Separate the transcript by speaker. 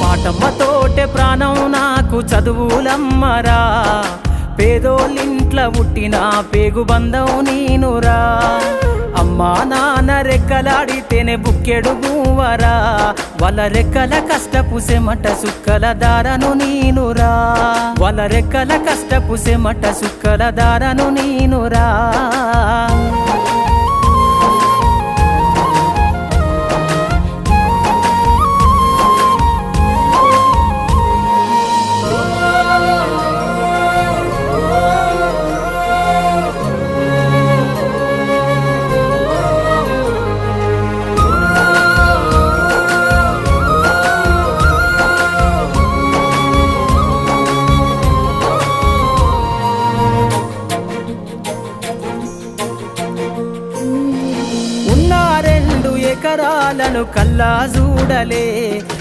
Speaker 1: పాటమ్మతోటే ప్రాణం నాకు చదువులమ్మరా, పేదోళ్ళింట్ల పుట్టిన పేగు బంధం నేనురా. అమ్మా నాన్న రెక్కలాడితేనే బుక్కెడు గువ్వరా, వాళ్ళ రెక్కల కష్టపు సెమట సుక్కల దారను నేనురా, వాళ్ళ రెక్కల కష్టపు సెమట సుక్కల దారను నేనురా. ఎకరాలను కల్లా చూడలే,